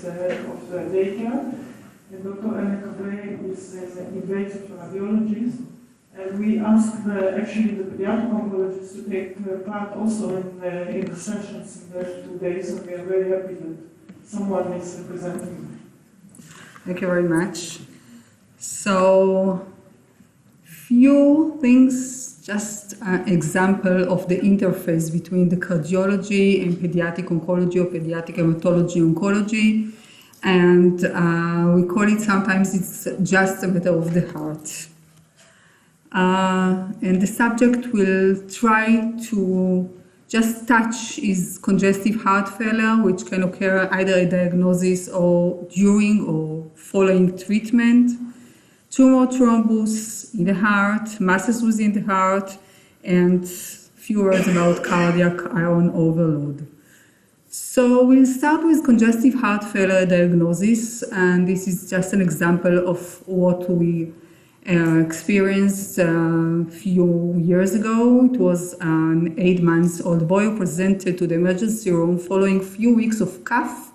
the head of the daycare, and Dr. Ellen Cabré is an invasive radiologist. And we asked actually the pediatric oncologist to take part also in the sessions in the 2 days, and we are very happy that someone is representing. Thank you very much. So, few things, just an example of the interface between the cardiology and pediatric oncology or pediatric hematology oncology. And we call it sometimes it's just a matter of the heart. And the subject will try to just touch is congestive heart failure, which can occur either at diagnosis or during or following treatment, tumor thrombus in the heart, masses within the heart, and few words about cardiac iron overload. So we'll start with congestive heart failure diagnosis, and this is just an example of what we experienced a few years ago. It was an 8-month-old boy who presented to the emergency room following a few weeks of cough.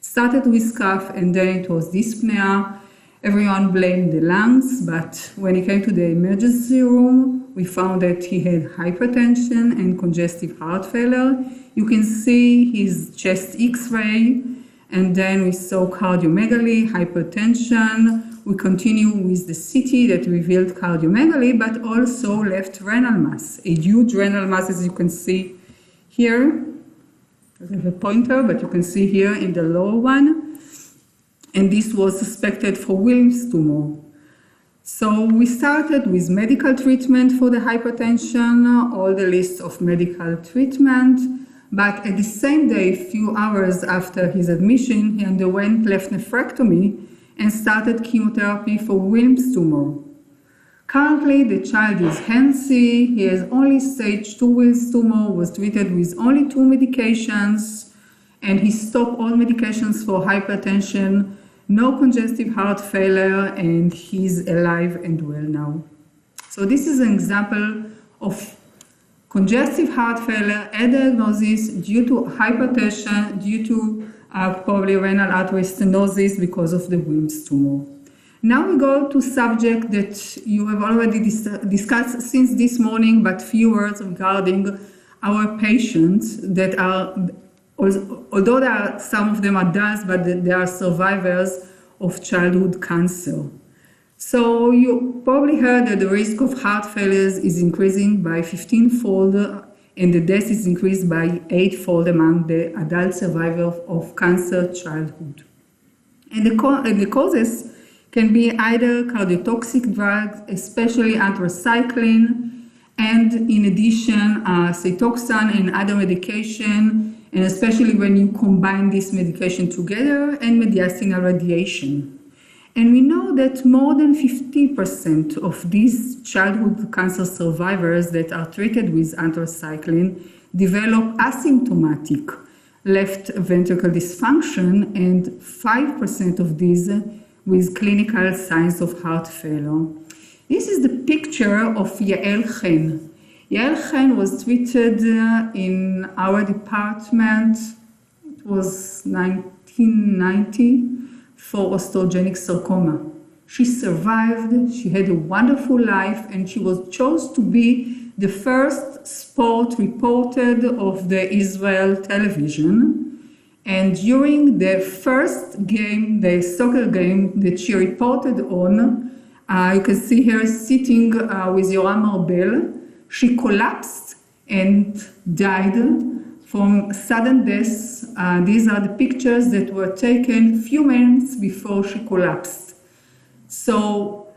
Started with cough and then it was dyspnea. Everyone blamed the lungs, but when he came to the emergency room, we found that he had hypertension and congestive heart failure. You can see his chest X-ray, and then we saw cardiomegaly, hypertension. We continue with the CT that revealed cardiomegaly, but also left renal mass, a huge renal mass, as you can see here. I have a pointer, but you can see here in the lower one. And this was suspected for Wilms tumor. So we started with medical treatment for the hypertension, all the list of medical treatment. But at the same day, a few hours after his admission, he underwent left nephrectomy and started chemotherapy for Wilms tumor. Currently, the child is healthy. He has only stage 2 Wilms tumor, was treated with only 2 medications, and he stopped all medications for hypertension, no congestive heart failure, and he's alive and well now. So this is an example of congestive heart failure at diagnosis due to hypertension, due to probably renal artery stenosis because of the Wilms tumor. Now we go to subject that you have already discussed since this morning, but few words regarding our patients that are, although some of them are adults, but they are survivors of childhood cancer. So you probably heard that the risk of heart failures is increasing by 15-fold, and the death is increased by 8-fold among the adult survivors of cancer childhood. And the causes can be either cardiotoxic drugs, especially anthracycline, and in addition, Cytoxan and other medication, and especially when you combine this medication together, and mediastinal radiation. And we know that more than 50% of these childhood cancer survivors that are treated with anthracycline develop asymptomatic left ventricle dysfunction, and 5% of these with clinical signs of heart failure. This is the picture of Yael Chen. Yael Chen was treated in our department, it was 1990, for osteogenic sarcoma. She survived, she had a wonderful life, and she was chosen to be the first sport reporter of the Israel television. And during the first game, the soccer game that she reported on, you can see her sitting with Yoram Arbel. She collapsed and died from sudden death. These are the pictures that were taken few minutes before she collapsed. So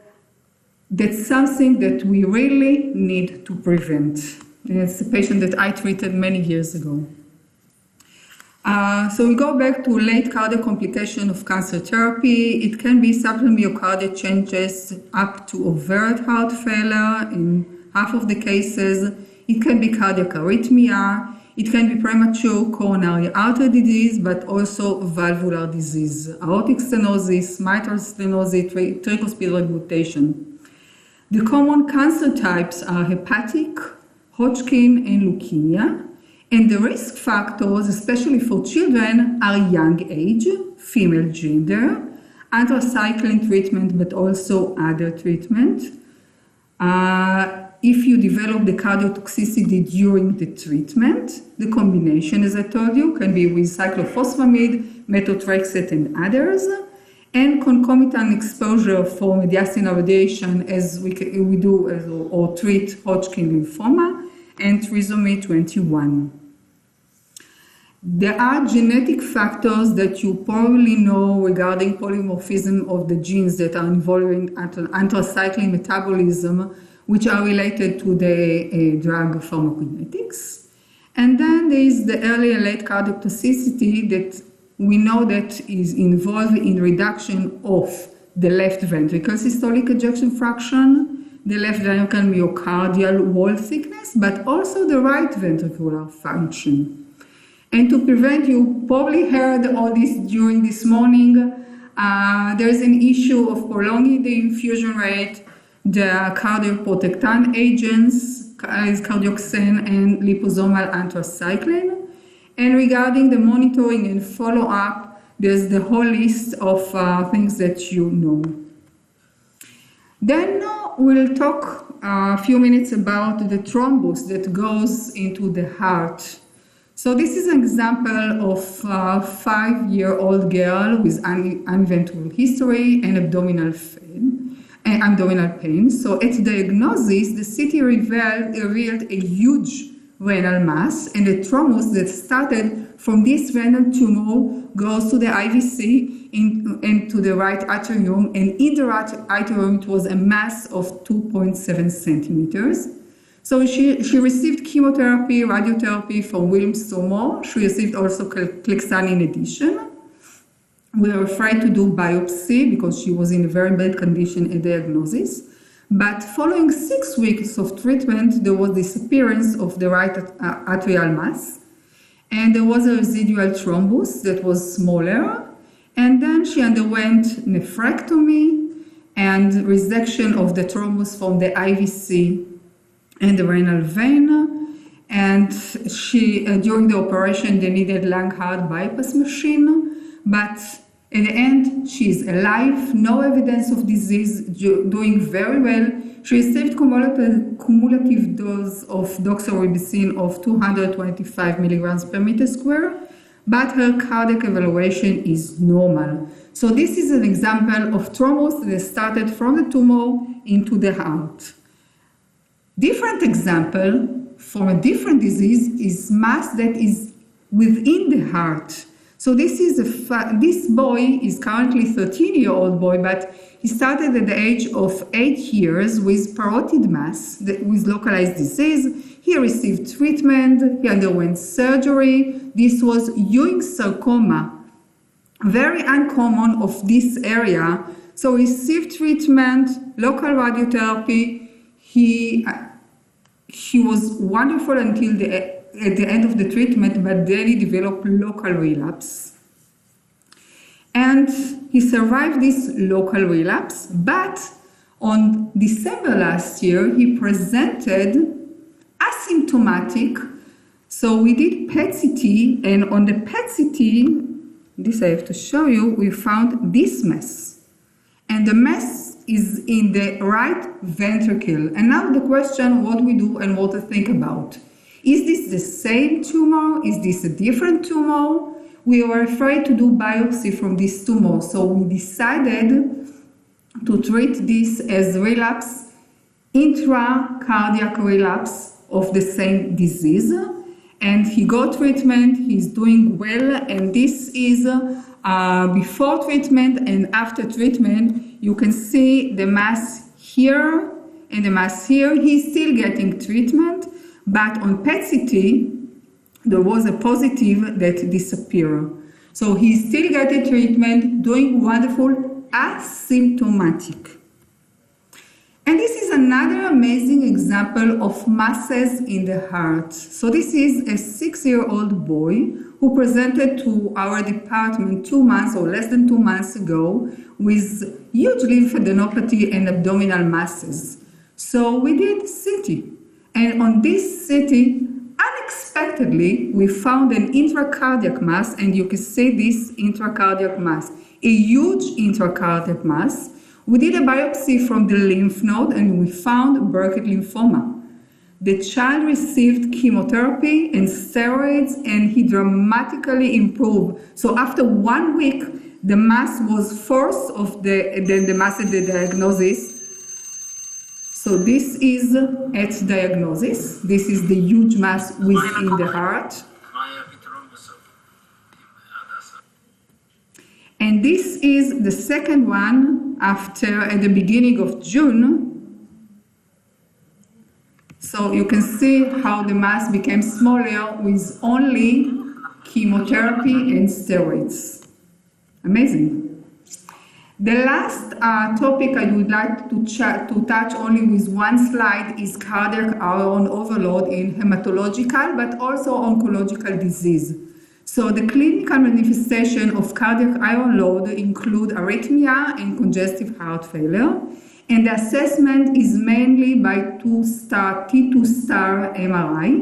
that's something that we really need to prevent. It's a patient that I treated many years ago. So we go back to late cardiac complication of cancer therapy. It can be subtle myocardial changes up to overt heart failure in half of the cases. It can be cardiac arrhythmia. It can be premature coronary artery disease, but also valvular disease, aortic stenosis, mitral stenosis, tricuspid regurgitation. The common cancer types are hepatic, Hodgkin, and leukemia. And the risk factors, especially for children, are young age, female gender, anthracycline treatment, but also other treatment. If you develop the cardiotoxicity during the treatment, the combination, as I told you, can be with cyclophosphamide, methotrexate, and others, and concomitant exposure for mediastinal radiation as we do or treat Hodgkin lymphoma and trisomy 21. There are genetic factors that you probably know regarding polymorphism of the genes that are involved in anthracycline metabolism, which are related to the drug pharmacokinetics. And then there is the early and late cardiac toxicity that we know that is involved in reduction of the left ventricle systolic ejection fraction, the left ventricle myocardial wall thickness, but also the right ventricular function. And to prevent, you probably heard all this during this morning, there is an issue of prolonging the infusion rate, the cardioprotectant agents, cardioxane and liposomal anthracycline. And regarding the monitoring and follow-up, there's the whole list of things that you know. Then we'll talk a few minutes about the thrombus that goes into the heart. So this is an example of a 5-year-old girl with uneventful history and abdominal pain. So at diagnosis, the CT revealed a huge renal mass, and the thrombus that started from this renal tumor goes to the IVC and to the right atrium, and in the right atrium it was a mass of 2.7 centimeters. So she received chemotherapy, radiotherapy from Wilms tumor. She received also Clexane in addition. We were afraid to do biopsy because she was in a very bad condition at diagnosis. But following 6 weeks of treatment, there was disappearance of the right atrial mass. And there was a residual thrombus that was smaller. And then she underwent nephrectomy and resection of the thrombus from the IVC and the renal vein. And she, during the operation, they needed lung-heart bypass machine. But at the end, she is alive, no evidence of disease, doing very well. She received cumulative dose of doxorubicin of 225 milligrams per meter square, but her cardiac evaluation is normal. So this is an example of thrombus that started from the tumor into the heart. Different example from a different disease is mass that is within the heart. So this is this boy is currently a 13-year-old boy, but he started at the age of 8 years with parotid mass with localized disease. He received treatment, he underwent surgery. This was Ewing sarcoma, very uncommon of this area. So he received treatment, local radiotherapy. He was wonderful until at the end of the treatment, but then he developed local relapse. And he survived this local relapse, but on December last year, he presented asymptomatic. So we did PET-CT, and on the PET-CT, this I have to show you, we found this mass. And the mass is in the right ventricle. And now the question, what we do and what to think about. Is this the same tumor? Is this a different tumor? We were afraid to do biopsy from this tumor, so we decided to treat this as relapse, intracardiac relapse of the same disease. And he got treatment, he's doing well, and this is before treatment and after treatment. You can see the mass here and the mass here. He's still getting treatment. But on PET-CT, there was a positive that disappeared. So he's still getting treatment, doing wonderful, asymptomatic. And this is another amazing example of masses in the heart. So this is a 6-year-old boy who presented to our department 2 months or less than 2 months ago with huge lymphadenopathy and abdominal masses. So we did CT. And on this CT, unexpectedly, unexpectedly, we found an intracardiac mass, and you can see this intracardiac mass, a huge intracardiac mass. We did a biopsy from the lymph node and we found Burkitt lymphoma. The child received chemotherapy and steroids and he dramatically improved. So after 1 week, the mass was fourth of the mass at the diagnosis. So this is at diagnosis. This is the huge mass within the heart. And this is the second one after at the beginning of June. So you can see how the mass became smaller with only chemotherapy and steroids. Amazing. The last topic I would like to touch only with one slide is cardiac iron overload in hematological but also oncological disease. So the clinical manifestation of cardiac iron load include arrhythmia and congestive heart failure, and the assessment is mainly by T2 star MRI.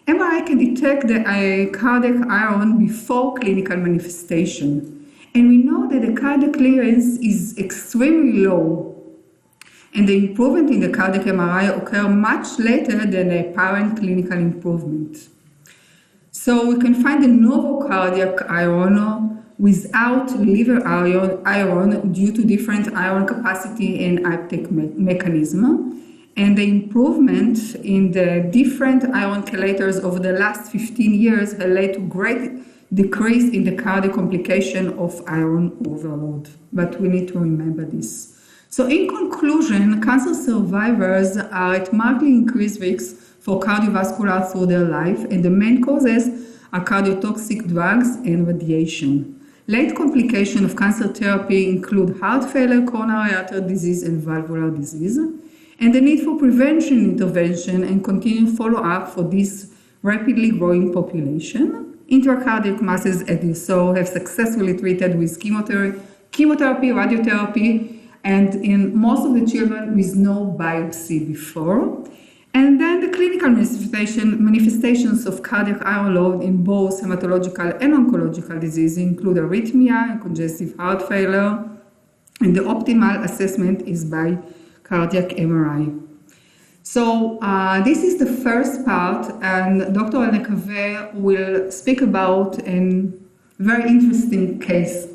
MRI can detect the cardiac iron before clinical manifestation. And we know that the cardiac clearance is extremely low, and the improvement in the cardiac MRI occurs much later than the apparent clinical improvement. So we can find a novel cardiac iron without liver iron due to different iron capacity and uptake mechanism. And the improvement in the different iron chelators over the last 15 years has led to great decrease in the cardiac complication of iron overload. But we need to remember this. So in conclusion, cancer survivors are at markedly increased risks for cardiovascular through their life, and the main causes are cardiotoxic drugs and radiation. Late complications of cancer therapy include heart failure, coronary artery disease, and valvular disease, and the need for prevention intervention and continued follow-up for this rapidly growing population. Intracardiac masses, as you saw, have successfully treated with chemotherapy, radiotherapy, and in most of the children with no biopsy before. And then the clinical manifestations of cardiac iron load in both hematological and oncological disease include arrhythmia and congestive heart failure, and the optimal assessment is by cardiac MRI. So this is the first part, and Dr. Alnekave will speak about a very interesting case.